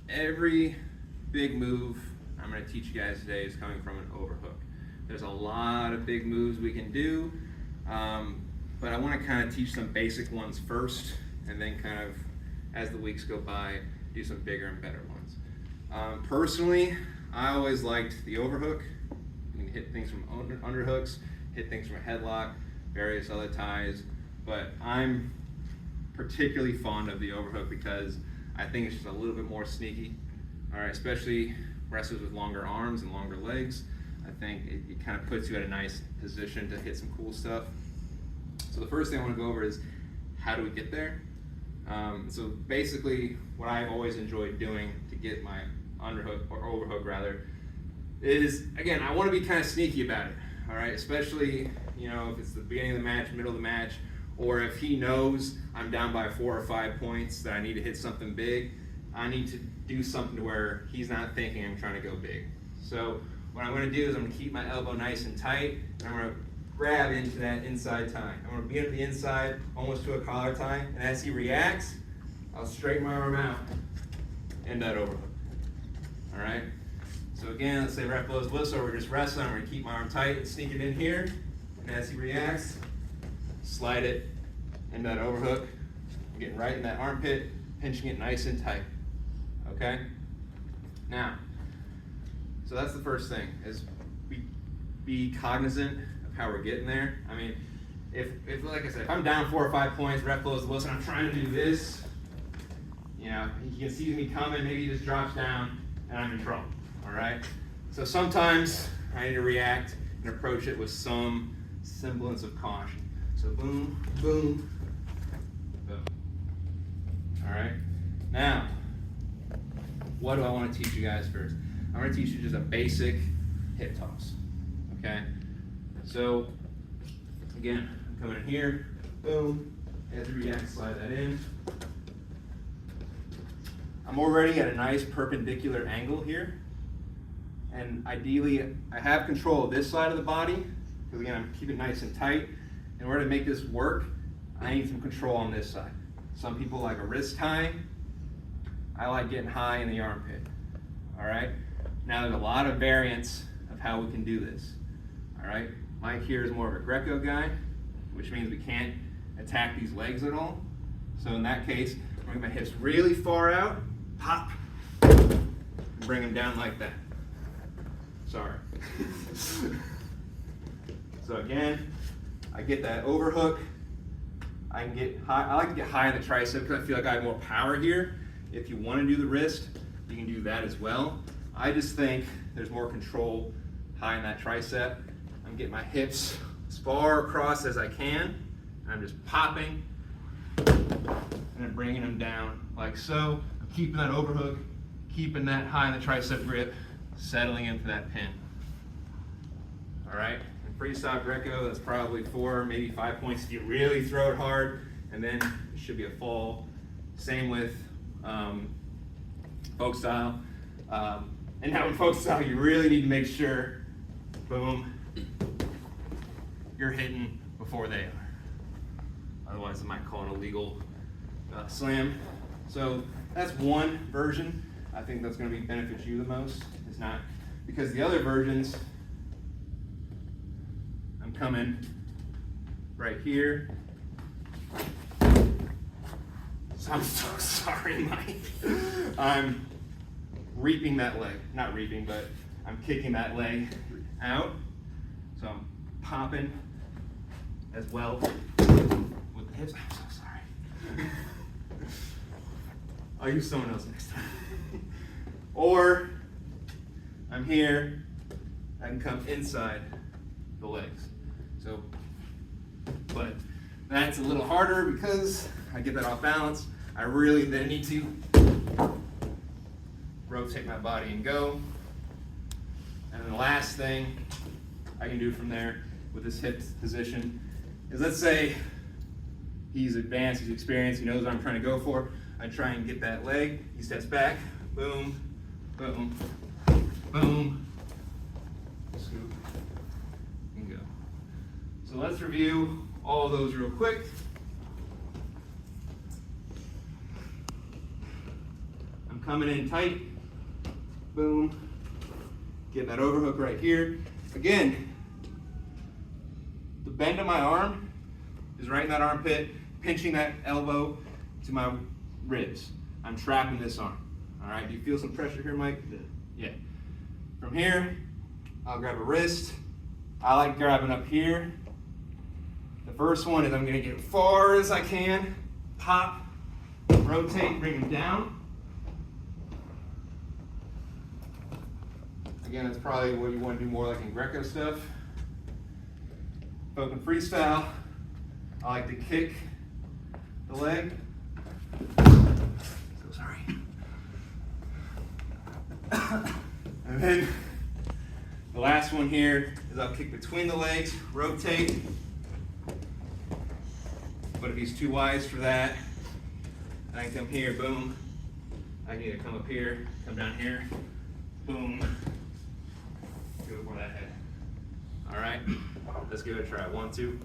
Every big move I'm going to teach you guys today is coming from an overhook. There's a lot of big moves we can do, but I want to kind of teach some basic ones first, and then kind of, as the weeks go by, do some bigger and better ones. Personally, I always liked the overhook. You can hit things from underhooks, hit things from a headlock, various other ties, but I'm particularly fond of the overhook because I think it's just a little bit more sneaky. All right, especially wrestlers with longer arms and longer legs. I think it kind of puts you at a nice position to hit some cool stuff. So the first thing I want to go over is how do we get there? So basically what I've always enjoyed doing to get my underhook, or overhook rather, is, again, I want to be kind of sneaky about it. All right, especially, you know, if it's the beginning of the match, middle of the match, or if he knows I'm down by 4 or 5 points that I need to hit something big, I need to do something to where he's not thinking I'm trying to go big. So what I'm going to do is I'm going to keep my elbow nice and tight, and I'm going to grab into that inside tie. I'm going to be at the inside, almost to a collar tie, and as he reacts, I'll straighten my arm out and that overhook. All right? So again, let's say ref blows whistle, or we're just wrestling, I'm going to keep my arm tight and sneak it in here, and as he reacts, slide it into that overhook. I'm getting right in that armpit, pinching it nice and tight. Okay? Now, so that's the first thing, is be cognizant of how we're getting there. I mean, if like I said, if I'm down 4 or 5 points, ref blows the whistle, and I'm trying to do this, you know, he sees me coming, maybe he just drops down, and I'm in trouble. All right? So sometimes I need to react and approach it with some semblance of caution. So boom, boom, boom. All right? Now, what do I want to teach you guys first? I want to teach you just a basic hip toss. Okay? So, again, I'm coming in here, boom, as you react, slide that in. I'm already at a nice perpendicular angle here. And ideally, I have control of this side of the body, because again, I'm keeping it nice and tight. In order to make this work, I need some control on this side. Some people like a wrist tie. I like getting high in the armpit. All right? Now there's a lot of variants of how we can do this. All right? Mike here is more of a Greco guy, which means we can't attack these legs at all. So in that case, I'm going to get my hips really far out, pop, and bring them down like that. Sorry. So again, I get that overhook. I can get high. I like to get high in the tricep because I feel like I have more power here. If you want to do the wrist, you can do that as well. I just think there's more control high in that tricep. I'm getting my hips as far across as I can. And I'm just popping and then bringing them down like so. I'm keeping that overhook, keeping that high in the tricep grip, settling into that pin. All right? In freestyle Greco, that's probably 4, maybe 5 points if you really throw it hard, and then it should be a fall. Same with folk style. And now in folk style, you really need to make sure, boom, you're hitting before they are. Otherwise, I might call it a legal slam. So that's one version. I think that's going to benefit you the most. It's not, because the other versions, I'm coming right here. So I'm so sorry, Mike. I'm reaping that leg. Not reaping, but I'm kicking that leg out. So I'm popping as well with the hips. I'm so sorry. I'll use someone else next time. Or I'm here, I can come inside the legs. So, but that's a little harder because I get that off balance. I really then need to rotate my body and go. And then the last thing I can do from there with this hip position is, let's say he's advanced, he's experienced, he knows what I'm trying to go for. I try and get that leg, he steps back, boom, boom, boom, scoop, and go. So let's review all those real quick. I'm I'm coming in tight, boom, getting that overhook right here. Again, the bend of my arm is right in that armpit, pinching that elbow to my ribs. I'm trapping this arm. All right, do you feel some pressure here, Mike? Yeah. From here, I'll grab a wrist. I like grabbing up here. The first one is I'm gonna get as far as I can, pop, rotate, bring them down. Again, that's probably what you want to do more like in Greco stuff. Open freestyle, I like to kick the leg. So sorry. And then the last one here is I'll kick between the legs, rotate. But if he's too wise for that, I can come here, boom. I can either come up here, come down here, boom. Go for that head. All right, let's give it a try. 1, 2.